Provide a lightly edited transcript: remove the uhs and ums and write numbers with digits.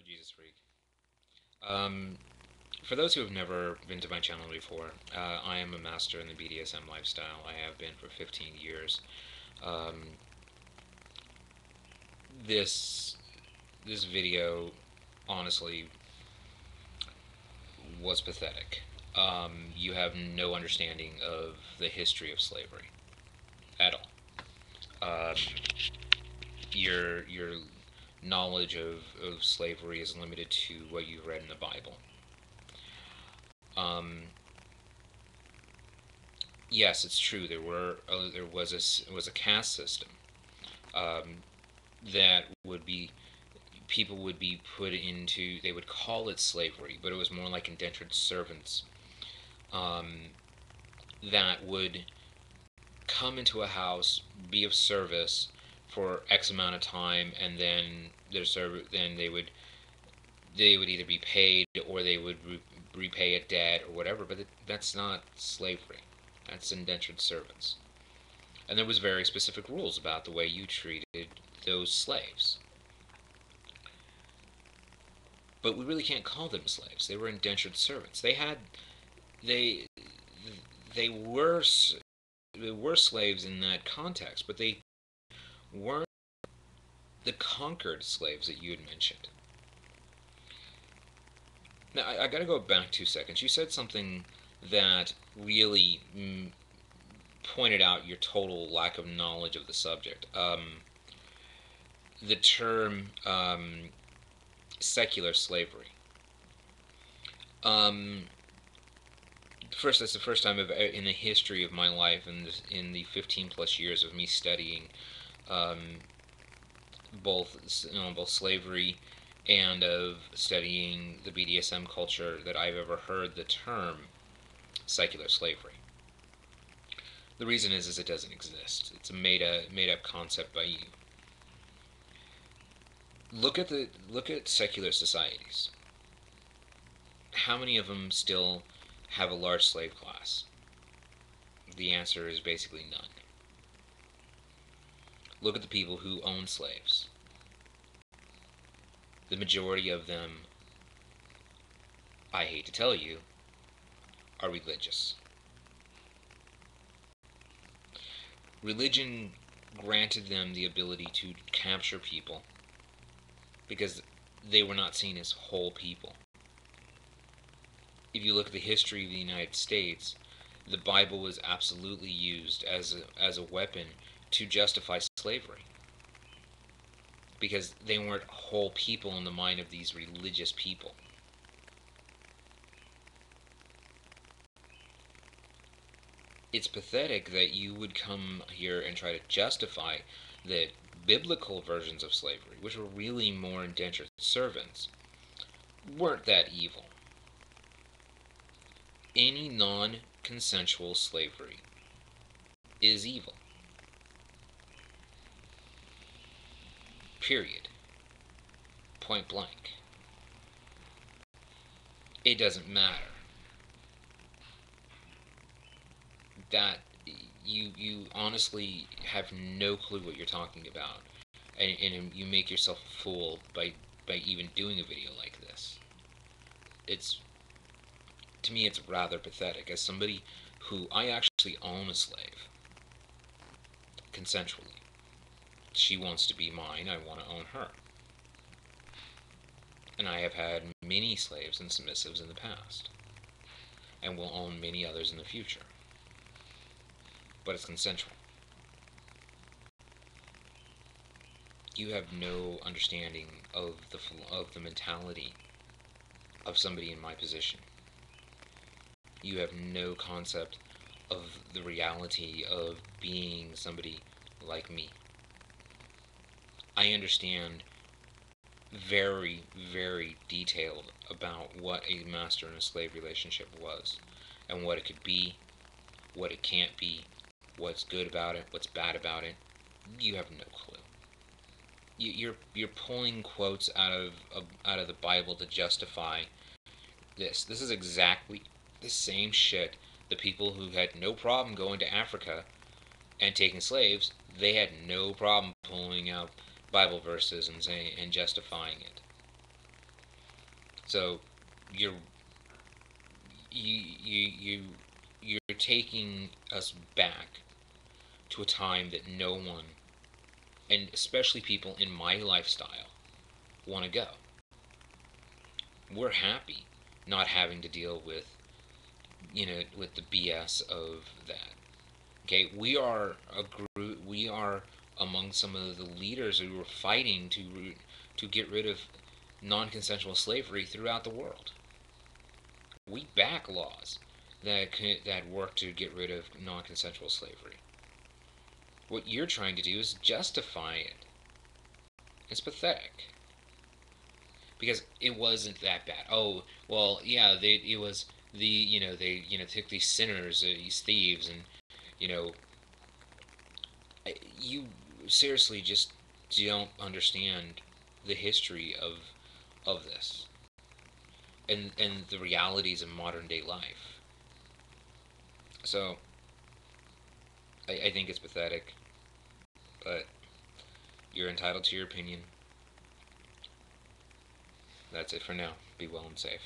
Jesus Freak. Um, for those who have never been to my channel before, I am a master in the BDSM lifestyle. I have been for 15 years. Um, this this video, honestly, was pathetic. You have no understanding of the history of slavery at all. Um, your knowledge of slavery is limited to what you've read in the Bible. Um, yes, it's true. There was a caste system um, that would be people would be put into. They would call it slavery, but it was more like indentured servants um, that would come into a house, be of service for X amount of time, and then then they would either be paid or they would repay a debt or whatever. But that's not slavery. That's indentured servants. And there was very specific rules about the way you treated those slaves. But we really can't call them slaves. They were indentured servants. They they were they were slaves in that context, but they weren't the conquered slaves that you had mentioned. Now I got to go back 2 seconds. You said something that really pointed out your total lack of knowledge of the subject. The term secular slavery. Um, First, that's the first time in the history of my life, and in the 15 plus years of me studying um, both slavery and of studying the BDSM culture, that I've ever heard the term secular slavery. The reason is it doesn't exist. It's a made up concept by you. Look at secular societies. How many of them still have a large slave class? The answer is basically none. Look at the people who own slaves. The majority of them, I hate to tell you, are religious. Religion granted them the ability to capture people because they were not seen as whole people. If you look at the history of the United States, the Bible was absolutely used as a weapon to justify slavery because they weren't whole people in the mind of these religious people. It's pathetic that you would come here and try to justify that biblical versions of slavery, which were really more indentured servants, weren't that evil. Any non-consensual slavery is evil. Period. Point blank. It doesn't matter. That you honestly have no clue what you're talking about, and you make yourself a fool by even doing a video like this. It's To me, it's rather pathetic. As somebody who I actually own a slave consensually, she wants to be mine. I want to own her, and I have had many slaves and submissives in the past, and will own many others in the future. But it's consensual. You have no understanding of the mentality of somebody in my position. You have no concept of the reality of being somebody like me. I understand very, very detailed about what a master and a slave relationship was, and what it could be, what it can't be, what's good about it, what's bad about it. You have no clue. You're pulling quotes out of the Bible to justify this. This is exactly the same shit the people who had no problem going to Africa and taking slaves, they had no problem pulling out Bible verses and saying and justifying it. So you're you're taking us back to a time that no one, and especially people in my lifestyle, want to go. We're happy not having to deal with, with the BS of that. Okay, we are a group. We are among some of the leaders who were fighting to get rid of non-consensual slavery throughout the world. We back laws that work to get rid of non-consensual slavery. What you're trying to do is justify it. It's pathetic because it wasn't that bad. Oh, well, yeah, it was they took these sinners, these thieves, and you know you seriously just don't understand the history of this and the realities of modern day life. So I think it's pathetic, but you're entitled to your opinion. That's it for now. Be well and safe.